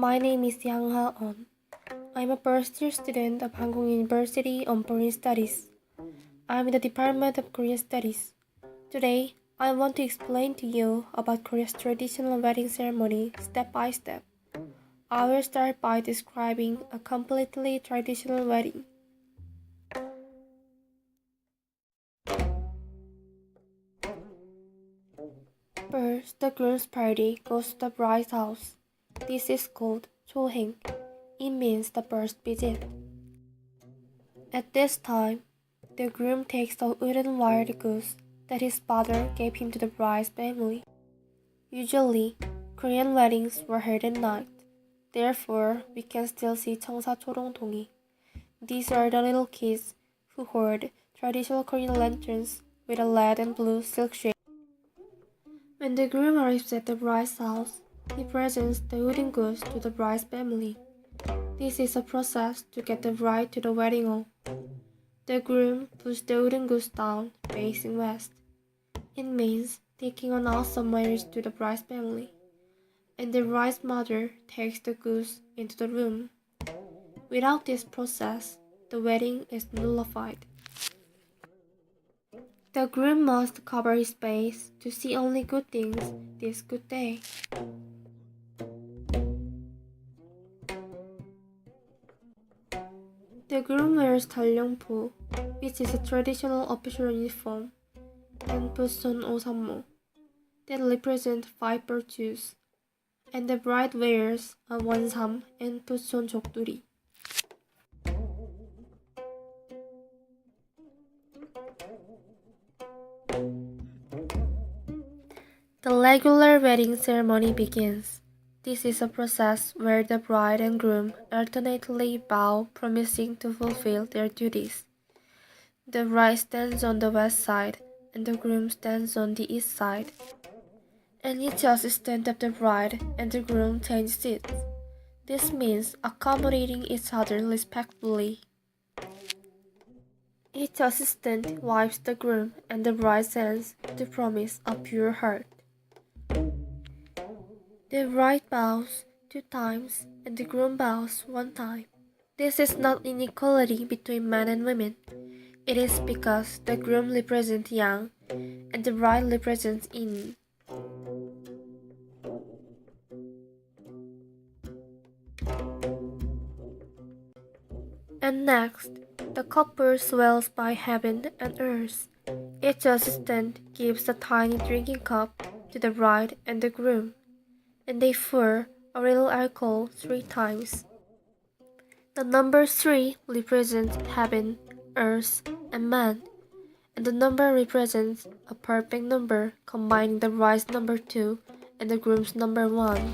My name is Yang Ha-on. I'm a first year student of Hanguk University on Foreign Studies. I'm in the Department of Korean Studies. Today, I want to explain to you about Korea's traditional wedding ceremony step by step. I will start by describing a completely traditional wedding. First, the groom's party goes to the bride's house. This is called 초행. It means the first visit. At this time, the groom takes the wooden wild goose that his father gave him to the bride's family. Usually, Korean weddings were held at night. Therefore, we can still see 청사 초롱동이. These are the little kids who hold traditional Korean lanterns with a red and blue silk shade. When the groom arrives at the bride's house, he presents the wooden goose to the bride's family. This is a process to get the bride to the wedding hall. The groom puts the wooden goose down, facing west. It means taking an oath of marriage to the bride's family. And the bride's mother takes the goose into the room. Without this process, the wedding is nullified. The groom must cover his face to see only good things this good day. The groom wears 달령포, which is a traditional official uniform, and puts on 오삼모, that represent five virtues, and the bride wears a 원삼 and puts on 족두리. The regular wedding ceremony begins. This is a process where the bride and groom alternately bow, promising to fulfill their duties. The bride stands on the west side, and the groom stands on the east side. And each assistant of the bride and the groom change seats. This means accommodating each other respectfully. Each assistant wipes the groom and the bride's hands to promise a pure heart. The bride bows 2 times and the groom bows 1 time. This is not inequality between men and women. It is because the groom represents yang and the bride represents yin. And next, the couple swears by heaven and earth. Each assistant gives a tiny drinking cup to the bride and the groom, and they pour a little alcohol 3 times. The number 3 represents heaven, earth, and man, and the number represents a perfect number combining the bride's number 2 and the groom's number 1.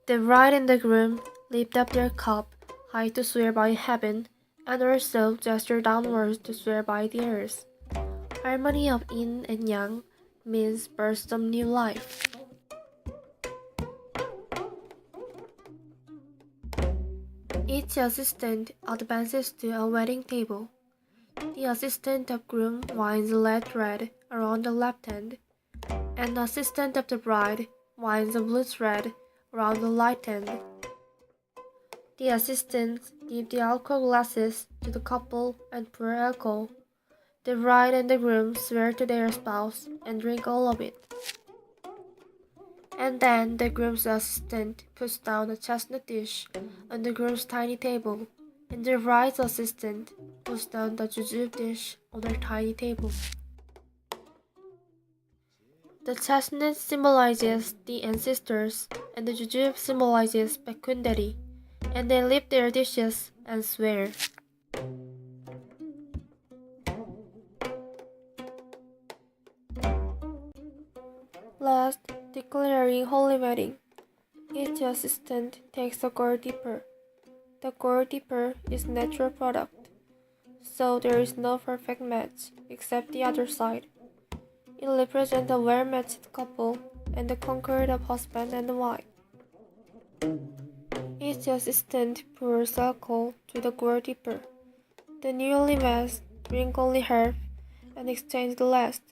The bride and the groom lift up their cup high to swear by heaven, and also gesture downwards to swear by the earth. Harmony of yin and yang means birth of new life. Each assistant advances to a wedding table. The assistant of groom winds a red thread around the left hand, and the assistant of the bride winds a blue thread around the right hand. The assistants give the alcohol glasses to the couple and pour alcohol. The bride and the groom swear to their spouse and drink all of it. And then the groom's assistant puts down a chestnut dish on the groom's tiny table, and the bride's assistant puts down the jujube dish on her tiny table. The chestnut symbolizes the ancestors, and the jujube symbolizes fecundity, and they lift their dishes and swear. Last, declaring holy wedding. Each assistant takes a gold dipper. The gold dipper is natural product, so there is no perfect match except the other side. It represents a well-matched couple and the concord of husband and wife. Each assistant pours alcohol to the gold dipper. The newlyweds drink only half and exchange the last,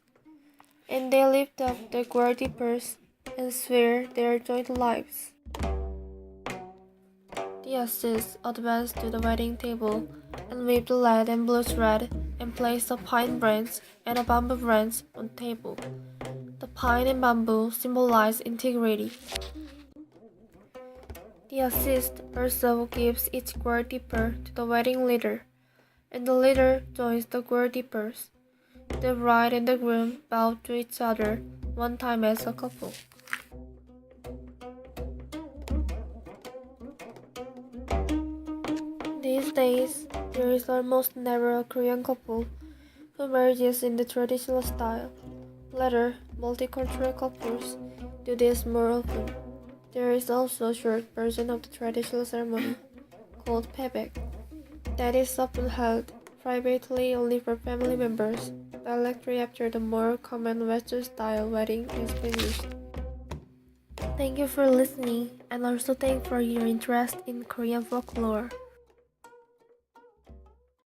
and they lift up the gold dippers and swear their joint lives. assist advanced to the wedding table and waved the red and blue thread and placed a pine branch and a bamboo branch on the table. The pine and bamboo symbolize integrity. The assist also gives its gourd dipper to the wedding leader, and the leader joins the gourd dippers. The bride and the groom bow to each other one time as a couple. These days, there is almost never a Korean couple who marries in the traditional style. Later, multicultural couples do this more often. There is also a short version of the traditional ceremony called payback that is often held privately only for family members directly after the more common Western-style wedding is finished. Thank you for listening, and also thank for your interest in Korean folklore.